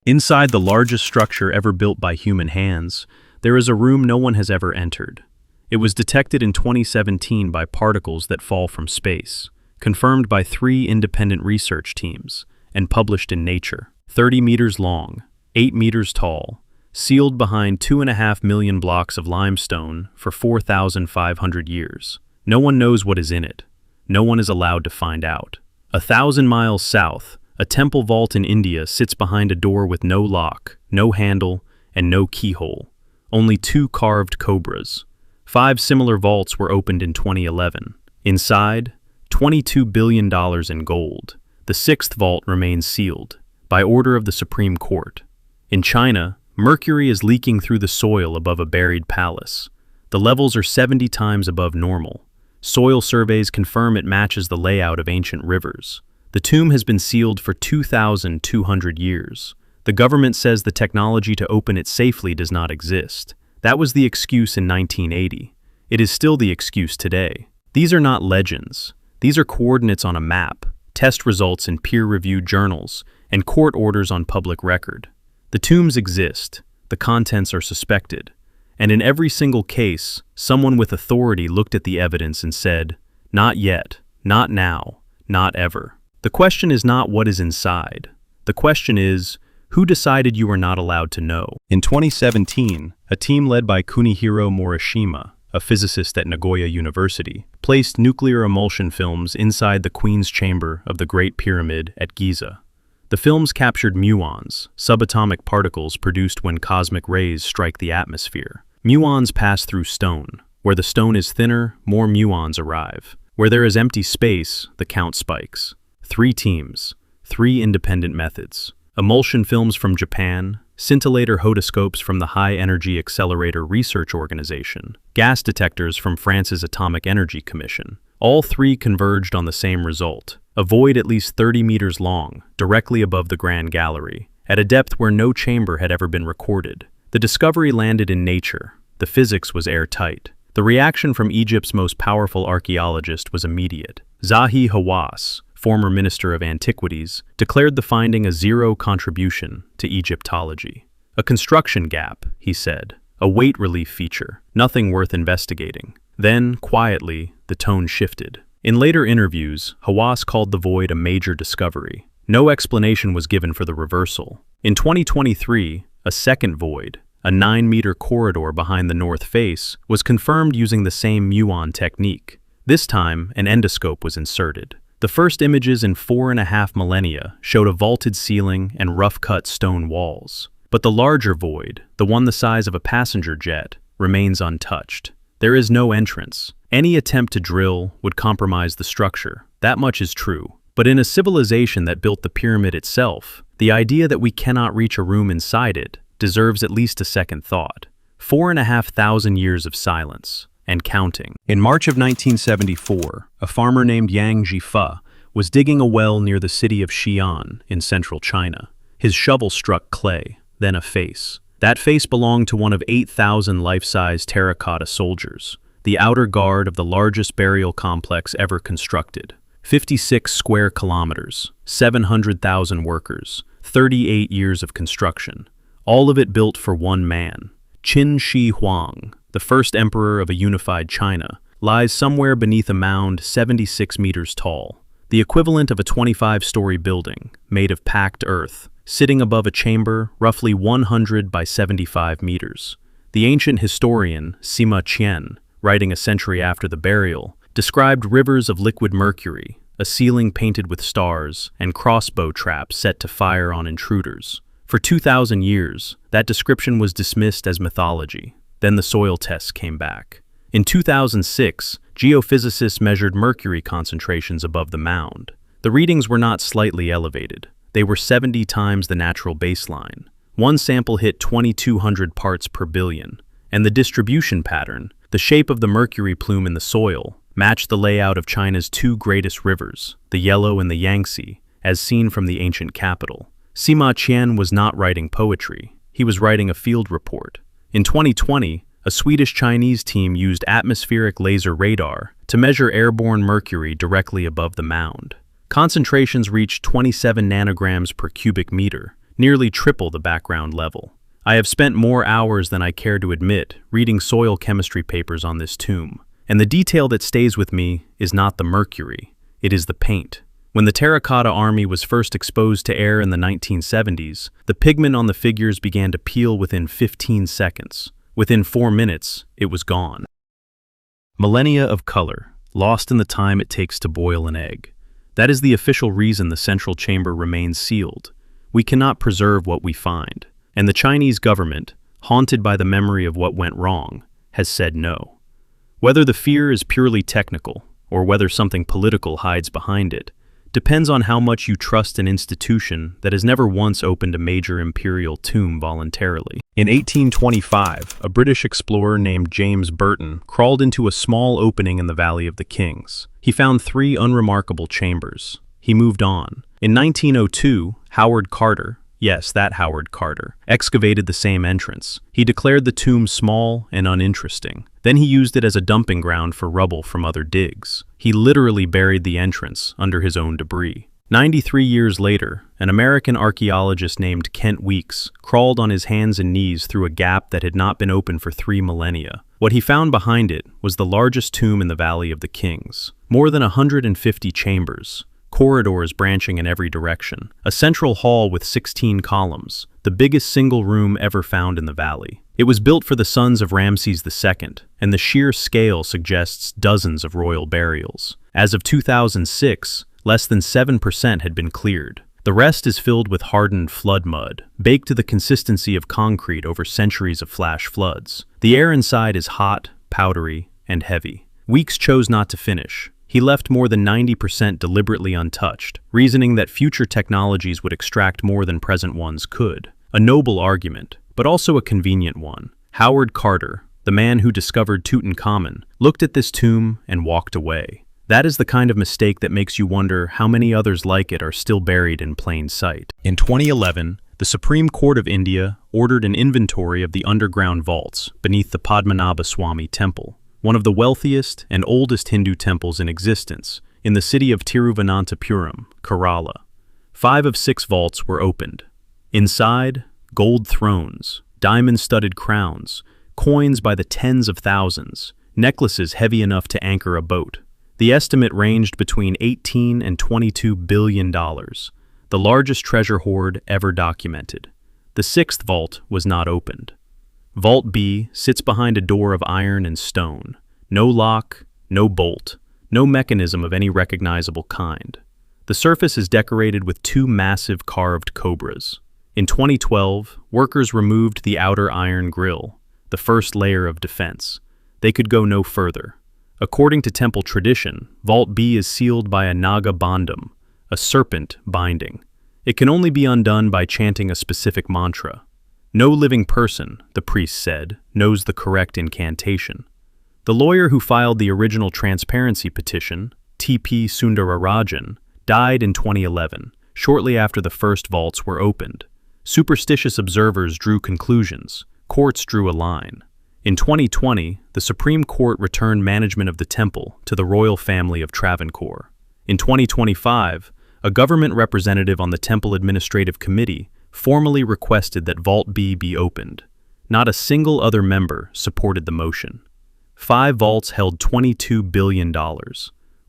Inside the largest structure ever built by human hands, there is a room no one has ever entered. It was detected in 2017 by particles that fall from space, confirmed by 3 independent research teams, and published in Nature. 30 meters long, 8 meters tall, sealed behind 2.5 million blocks of limestone for 4,500 years. No one knows what is in it. No one is allowed to find out. 1,000 miles south, a temple vault in India sits behind a door with no lock, no handle, and no keyhole. Only 2 carved cobras. 5 similar vaults were opened in 2011. Inside, $22 billion in gold. The 6th vault remains sealed, by order of the Supreme Court. In China, mercury is leaking through the soil above a buried palace. The levels are 70 times above normal. Soil surveys confirm it matches the layout of ancient rivers. The tomb has been sealed for 2,200 years. The government says the technology to open it safely does not exist. That was the excuse in 1980. It is still the excuse today. These are not legends. These are coordinates on a map, test results in peer-reviewed journals, and court orders on public record. The tombs exist. The contents are suspected. And in every single case, someone with authority looked at the evidence and said, "Not yet, not now, not ever." The question is not what is inside. The question is, who decided you were not allowed to know? In 2017, a team led by Kunihiro Morishima, a physicist at Nagoya University, placed nuclear emulsion films inside the Queen's Chamber of the Great Pyramid at Giza. The films captured muons, subatomic particles produced when cosmic rays strike the atmosphere. Muons pass through stone. Where the stone is thinner, more muons arrive. Where there is empty space, the count spikes. 3 teams, 3 independent methods. Emulsion films from Japan, scintillator hodoscopes from the High Energy Accelerator Research Organization, gas detectors from France's Atomic Energy Commission. All 3 converged on the same result: a void at least 30 meters long, directly above the Grand Gallery, at a depth where no chamber had ever been recorded. The discovery landed in Nature. The physics was airtight. The reaction from Egypt's most powerful archaeologist was immediate. Zahi Hawass, former Minister of Antiquities, declared the finding a zero contribution to Egyptology. A construction gap, he said, a weight relief feature, nothing worth investigating. Then, quietly, the tone shifted. In later interviews, Hawass called the void a major discovery. No explanation was given for the reversal. In 2023, a second void, a 9-meter corridor behind the north face, was confirmed using the same muon technique. This time, an endoscope was inserted. The first images in 4.5 millennia showed a vaulted ceiling and rough-cut stone walls. But the larger void, the one the size of a passenger jet, remains untouched. There is no entrance. Any attempt to drill would compromise the structure. That much is true. But in a civilization that built the pyramid itself, the idea that we cannot reach a room inside it deserves at least a second thought. 4,500 years of silence. And counting. In March of 1974, a farmer named Yang Jifa was digging a well near the city of Xi'an in central China. His shovel struck clay, then a face. That face belonged to one of 8,000 life-size terracotta soldiers, the outer guard of the largest burial complex ever constructed. 56 square kilometers, 700,000 workers, 38 years of construction, all of it built for one man. Qin Shi Huang, the first emperor of a unified China, lies somewhere beneath a mound 76 meters tall, the equivalent of a 25-story building made of packed earth, sitting above a chamber roughly 100 by 75 meters. The ancient historian Sima Qian, writing a century after the burial, described rivers of liquid mercury, a ceiling painted with stars, and crossbow traps set to fire on intruders. For 2,000 years, that description was dismissed as mythology. Then the soil tests came back. In 2006, geophysicists measured mercury concentrations above the mound. The readings were not slightly elevated. They were 70 times the natural baseline. One sample hit 2,200 parts per billion, and the distribution pattern, the shape of the mercury plume in the soil, matched the layout of China's 2 greatest rivers, the Yellow and the Yangtze, as seen from the ancient capital. Sima Qian was not writing poetry. He was writing a field report. In 2020, a Swedish-Chinese team used atmospheric laser radar to measure airborne mercury directly above the mound. Concentrations reached 27 nanograms per cubic meter, nearly triple the background level. I have spent more hours than I care to admit reading soil chemistry papers on this tomb, and the detail that stays with me is not the mercury, it is the paint. When the terracotta army was first exposed to air in the 1970s, the pigment on the figures began to peel within 15 seconds. Within 4 minutes, it was gone. Millennia of color, lost in the time it takes to boil an egg. That is the official reason the central chamber remains sealed. We cannot preserve what we find, and the Chinese government, haunted by the memory of what went wrong, has said no. Whether the fear is purely technical, or whether something political hides behind it, depends on how much you trust an institution that has never once opened a major imperial tomb voluntarily. In 1825, a British explorer named James Burton crawled into a small opening in the Valley of the Kings. He found 3 unremarkable chambers. He moved on. In 1902, Howard Carter, yes, that Howard Carter, excavated the same entrance. He declared the tomb small and uninteresting. Then he used it as a dumping ground for rubble from other digs. He literally buried the entrance under his own debris. 93 years later, an American archaeologist named Kent Weeks crawled on his hands and knees through a gap that had not been open for 3 millennia. What he found behind it was the largest tomb in the Valley of the Kings. More than 150 chambers, corridors branching in every direction, a central hall with 16 columns, the biggest single room ever found in the valley. It was built for the sons of Ramses II, and the sheer scale suggests dozens of royal burials. As of 2006, less than 7% had been cleared. The rest is filled with hardened flood mud, baked to the consistency of concrete over centuries of flash floods. The air inside is hot, powdery, and heavy. Weeks chose not to finish. He left more than 90% deliberately untouched, reasoning that future technologies would extract more than present ones could. A noble argument, but also a convenient one. Howard Carter, the man who discovered Tutankhamun, looked at this tomb and walked away. That is the kind of mistake that makes you wonder how many others like it are still buried in plain sight. In 2011, the Supreme Court of India ordered an inventory of the underground vaults beneath the Padmanabha Swami Temple, one of the wealthiest and oldest Hindu temples in existence, in the city of Tiruvananthapuram, Kerala. 5 of 6 vaults were opened. Inside, gold thrones, diamond-studded crowns, coins by the tens of thousands, necklaces heavy enough to anchor a boat. The estimate ranged between $18 and $22 billion, the largest treasure hoard ever documented. The 6th vault was not opened. Vault B sits behind a door of iron and stone. No lock, no bolt, no mechanism of any recognizable kind. The surface is decorated with 2 massive carved cobras. In 2012, workers removed the outer iron grill, the first layer of defense. They could go no further. According to temple tradition, Vault B is sealed by a Naga Bandham, a serpent binding. It can only be undone by chanting a specific mantra. No living person, the priest said, knows the correct incantation. The lawyer who filed the original transparency petition, T.P. Sundararajan, died in 2011, shortly after the first vaults were opened. Superstitious observers drew conclusions. Courts drew a line. In 2020, the Supreme Court returned management of the temple to the royal family of Travancore. In 2025, a government representative on the Temple Administrative Committee formally requested that Vault B be opened. Not a single other member supported the motion. 5 vaults held $22 billion.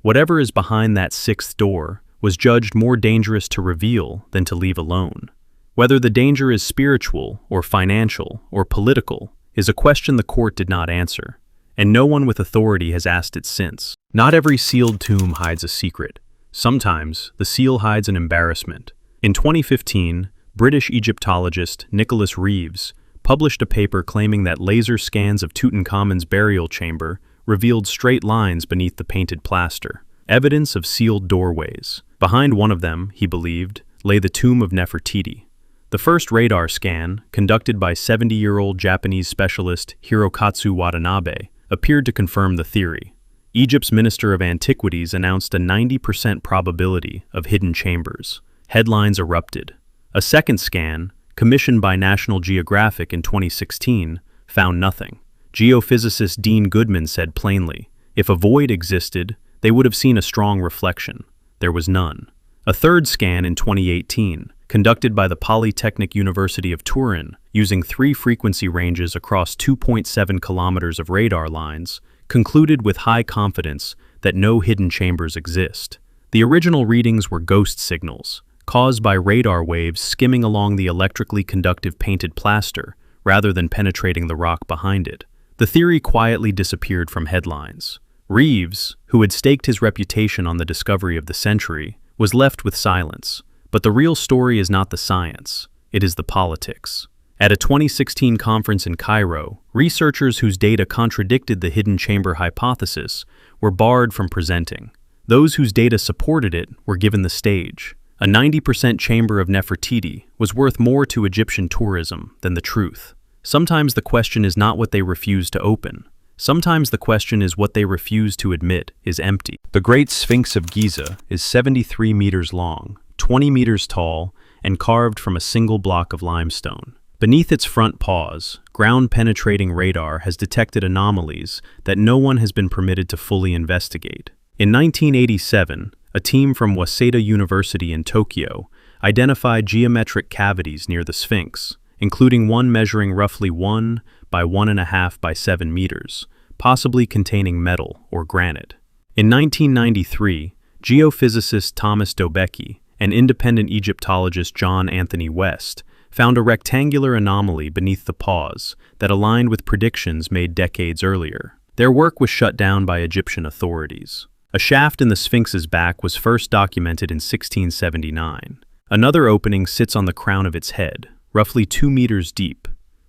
Whatever is behind that 6th door was judged more dangerous to reveal than to leave alone. Whether the danger is spiritual or financial or political is a question the court did not answer, and no one with authority has asked it since. Not every sealed tomb hides a secret. Sometimes, the seal hides an embarrassment. In 2015, British Egyptologist Nicholas Reeves published a paper claiming that laser scans of Tutankhamun's burial chamber revealed straight lines beneath the painted plaster, evidence of sealed doorways. Behind one of them, he believed, lay the tomb of Nefertiti. The first radar scan, conducted by 70-year-old Japanese specialist Hirokatsu Watanabe, appeared to confirm the theory. Egypt's Minister of Antiquities announced a 90% probability of hidden chambers. Headlines erupted. A second scan, commissioned by National Geographic in 2016, found nothing. Geophysicist Dean Goodman said plainly, if a void existed, they would have seen a strong reflection. There was none. A third scan in 2018, conducted by the Polytechnic University of Turin using 3 frequency ranges across 2.7 kilometers of radar lines, concluded with high confidence that no hidden chambers exist. The original readings were ghost signals, caused by radar waves skimming along the electrically conductive painted plaster rather than penetrating the rock behind it. The theory quietly disappeared from headlines. Reeves, who had staked his reputation on the discovery of the century, was left with silence. But the real story is not the science, it is the politics. At a 2016 conference in Cairo, researchers whose data contradicted the hidden chamber hypothesis were barred from presenting. Those whose data supported it were given the stage. A 90% chamber of Nefertiti was worth more to Egyptian tourism than the truth. Sometimes the question is not what they refuse to open. Sometimes the question is what they refuse to admit is empty. The Great Sphinx of Giza is 73 meters long, 20 meters tall, and carved from a single block of limestone. Beneath its front paws, ground-penetrating radar has detected anomalies that no one has been permitted to fully investigate. In 1987, a team from Waseda University in Tokyo identified geometric cavities near the Sphinx, including one measuring roughly 1 by 1.5 by 7 meters, possibly containing metal or granite. In 1993, geophysicist Thomas Dobecki and independent Egyptologist John Anthony West found a rectangular anomaly beneath the paws that aligned with predictions made decades earlier. Their work was shut down by Egyptian authorities. A shaft in the Sphinx's back was first documented in 1679. Another opening sits on the crown of its head, roughly 2 meters deep.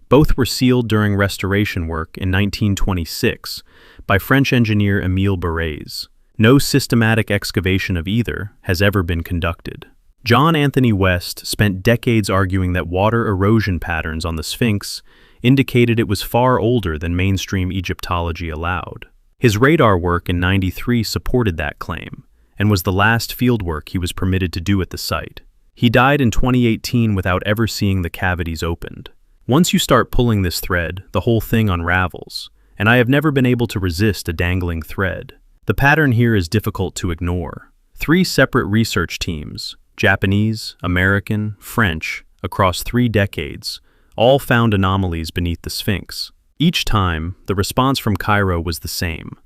Both were sealed during restoration work in 1926 by French engineer Émile Barrès. No systematic excavation of either has ever been conducted. John Anthony West spent decades arguing that water erosion patterns on the Sphinx indicated it was far older than mainstream Egyptology allowed. His radar work in '93 supported that claim, and was the last fieldwork he was permitted to do at the site. He died in 2018 without ever seeing the cavities opened. Once you start pulling this thread, the whole thing unravels, and I have never been able to resist a dangling thread. The pattern here is difficult to ignore. 3 separate research teams, Japanese, American, French, across 3 decades, all found anomalies beneath the Sphinx. Each time, the response from Cairo was the same.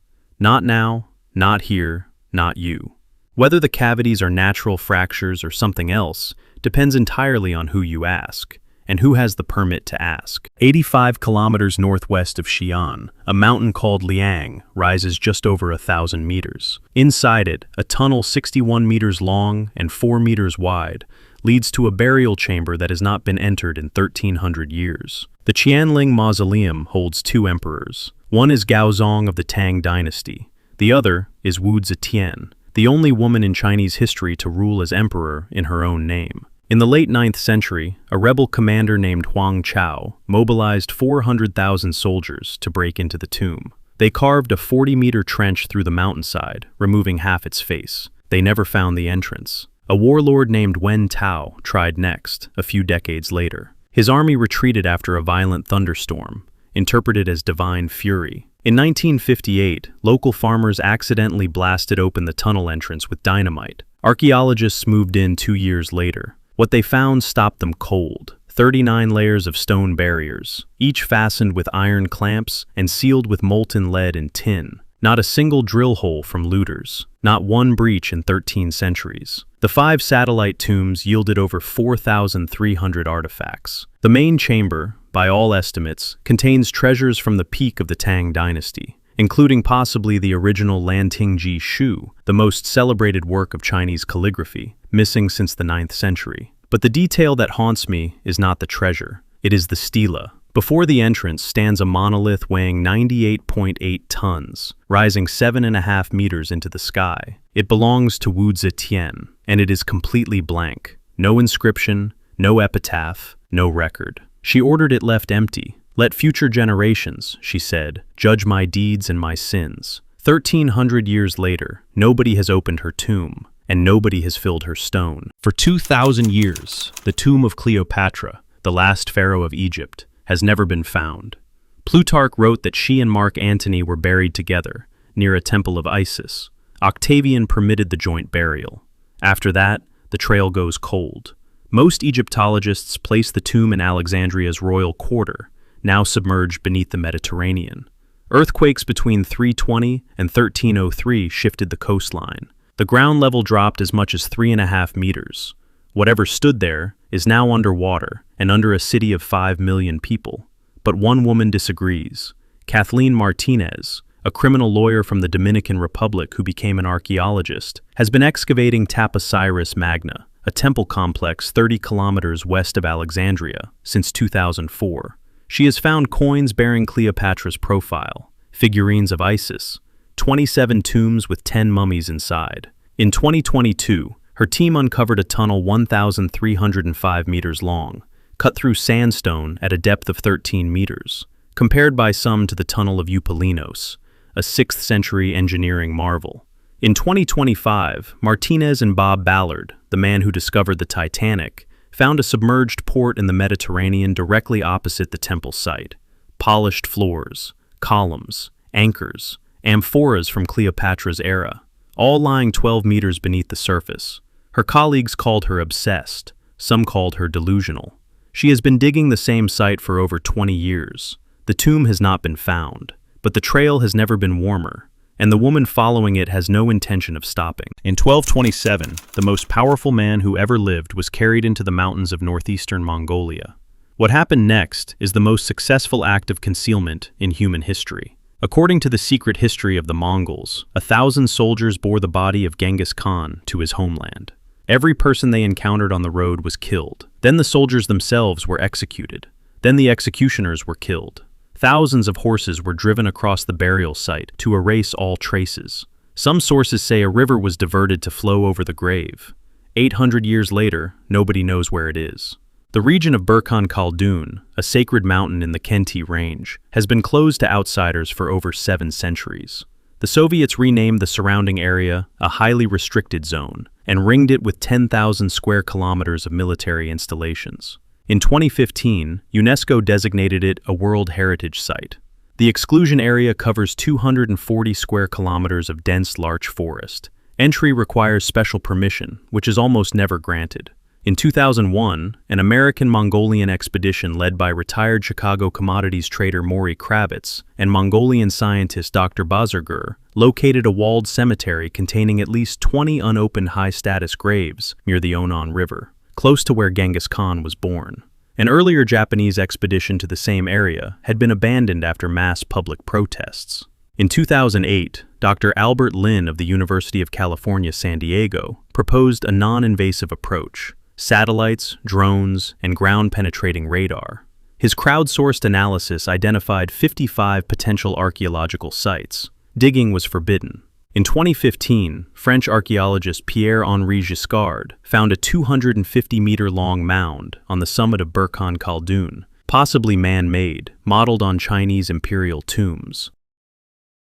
Not now, not here, not you. Whether the cavities are natural fractures or something else depends entirely on who you ask, and who has the permit to ask. 85 kilometers northwest of Xi'an, a mountain called Liang rises just over 1,000 meters. Inside it, a tunnel 61 meters long and 4 meters wide leads to a burial chamber that has not been entered in 1,300 years. The Qianling Mausoleum holds 2 emperors. One is Gaozong of the Tang dynasty. The other is Wu Zetian, the only woman in Chinese history to rule as emperor in her own name. In the late 9th century, a rebel commander named Huang Chao mobilized 400,000 soldiers to break into the tomb. They carved a 40-meter trench through the mountainside, removing half its face. They never found the entrance. A warlord named Wen Tao tried next, a few decades later. His army retreated after a violent thunderstorm, interpreted as divine fury. In 1958, local farmers accidentally blasted open the tunnel entrance with dynamite. Archaeologists moved in 2 years later. What they found stopped them cold. 39 layers of stone barriers, each fastened with iron clamps and sealed with molten lead and tin. Not a single drill hole from looters. Not one breach in 13 centuries. The 5 satellite tombs yielded over 4,300 artifacts. The main chamber, by all estimates, contains treasures from the peak of the Tang dynasty, including possibly the original Lantingji Shu, the most celebrated work of Chinese calligraphy, missing since the 9th century. But the detail that haunts me is not the treasure, it is the stela. Before the entrance stands a monolith weighing 98.8 tons, rising 7.5 meters into the sky. It belongs to Wu Zetian, and it is completely blank. No inscription, no epitaph, no record. She ordered it left empty. "Let future generations," she said, "judge my deeds and my sins." 1,300 years later, nobody has opened her tomb, and nobody has filled her stone. For 2,000 years, the tomb of Cleopatra, the last pharaoh of Egypt, has never been found. Plutarch wrote that she and Mark Antony were buried together, near a temple of Isis. Octavian permitted the joint burial. After that, the trail goes cold. Most Egyptologists place the tomb in Alexandria's royal quarter, now submerged beneath the Mediterranean. Earthquakes between 320 and 1303 shifted the coastline. The ground level dropped as much as 3.5 meters. Whatever stood there is now underwater and under a city of 5 million people. But one woman disagrees. Kathleen Martinez, a criminal lawyer from the Dominican Republic who became an archaeologist, has been excavating Taposiris Magna, a temple complex 30 kilometers west of Alexandria, since 2004. She has found coins bearing Cleopatra's profile, figurines of Isis, 27 tombs with 10 mummies inside. In 2022, her team uncovered a tunnel 1,305 meters long, cut through sandstone at a depth of 13 meters, compared by some to the Tunnel of Eupalinos, a 6th century engineering marvel. In 2025, Martinez and Bob Ballard, the man who discovered the Titanic, found a submerged port in the Mediterranean directly opposite the temple site. Polished floors, columns, anchors, amphoras from Cleopatra's era, all lying 12 meters beneath the surface. Her colleagues called her obsessed, some called her delusional. She has been digging the same site for over 20 years. The tomb has not been found, but the trail has never been warmer, and the woman following it has no intention of stopping. In 1227, the most powerful man who ever lived was carried into the mountains of northeastern Mongolia. What happened next is the most successful act of concealment in human history. According to the secret history of the Mongols, 1,000 soldiers bore the body of Genghis Khan to his homeland. Every person they encountered on the road was killed. Then the soldiers themselves were executed. Then the executioners were killed. Thousands of horses were driven across the burial site to erase all traces. Some sources say a river was diverted to flow over the grave. 800 years later, nobody knows where it is. The region of Burkhan Khaldun, a sacred mountain in the Khenti Range, has been closed to outsiders for over 7 centuries. The Soviets renamed the surrounding area a highly restricted zone and ringed it with 10,000 square kilometers of military installations. In 2015, UNESCO designated it a World Heritage Site. The exclusion area covers 240 square kilometers of dense larch forest. Entry requires special permission, which is almost never granted. In 2001, an American-Mongolian expedition led by retired Chicago commodities trader Maury Kravitz and Mongolian scientist Dr. Bazargur located a walled cemetery containing at least 20 unopened high-status graves near the Onon River, close to where Genghis Khan was born. An earlier Japanese expedition to the same area had been abandoned after mass public protests. In 2008, Dr. Albert Lin of the University of California, San Diego, proposed a non-invasive approach: satellites, drones, and ground-penetrating radar. His crowdsourced analysis identified 55 potential archaeological sites. Digging was forbidden. In 2015, French archaeologist Pierre-Henri Giscard found a 250-meter-long mound on the summit of Burkhan Khaldun, possibly man-made, modeled on Chinese imperial tombs.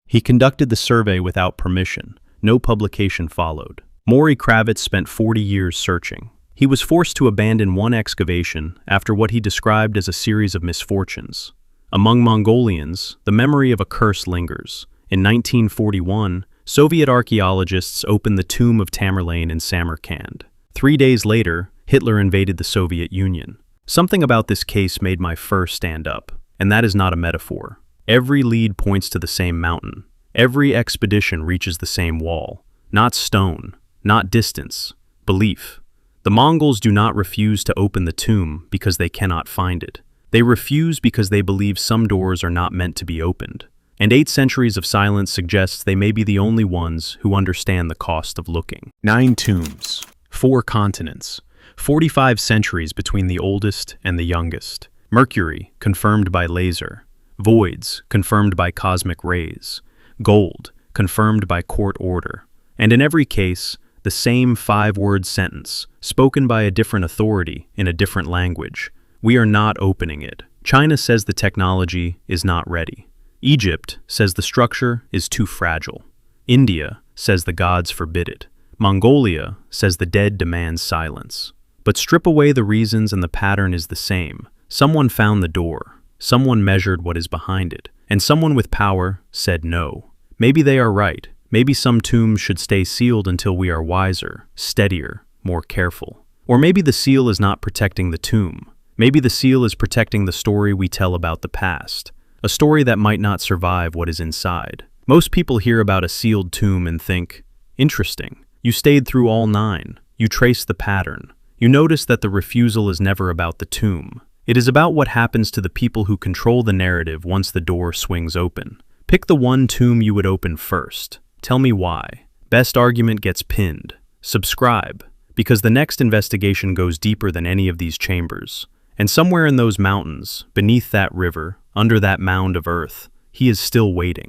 He conducted the survey without permission. No publication followed. Maury Kravitz spent 40 years searching. He was forced to abandon one excavation after what he described as a series of misfortunes. Among Mongolians, the memory of a curse lingers. In 1941, Soviet archaeologists opened the tomb of Tamerlane in Samarkand. 3 days later, Hitler invaded the Soviet Union. Something about this case made my fur stand up, and that is not a metaphor. Every lead points to the same mountain. Every expedition reaches the same wall. Not stone, not distance, belief. The Mongols do not refuse to open the tomb because they cannot find it. They refuse because they believe some doors are not meant to be opened. And 8 centuries of silence suggests they may be the only ones who understand the cost of looking. 9 tombs, 4 continents, 45 centuries between the oldest and the youngest. Mercury, confirmed by laser. Voids, confirmed by cosmic rays. Gold, confirmed by court order. And in every case, the same 5-word sentence, spoken by a different authority in a different language. We are not opening it. China says the technology is not ready. Egypt says the structure is too fragile. India says the gods forbid it. Mongolia says the dead demand silence. But strip away the reasons and the pattern is the same. Someone found the door. Someone measured what is behind it. And someone with power said no. Maybe they are right. Maybe some tombs should stay sealed until we are wiser, steadier, more careful. Or maybe the seal is not protecting the tomb. Maybe the seal is protecting the story we tell about the past, a story that might not survive what is inside. Most people hear about a sealed tomb and think, interesting. You stayed through all 9. You trace the pattern. You notice that the refusal is never about the tomb. It is about what happens to the people who control the narrative once the door swings open. Pick the one tomb you would open first. Tell me why. Best argument gets pinned. Subscribe, because the next investigation goes deeper than any of these chambers. And somewhere in those mountains, beneath that river, under that mound of earth, he is still waiting.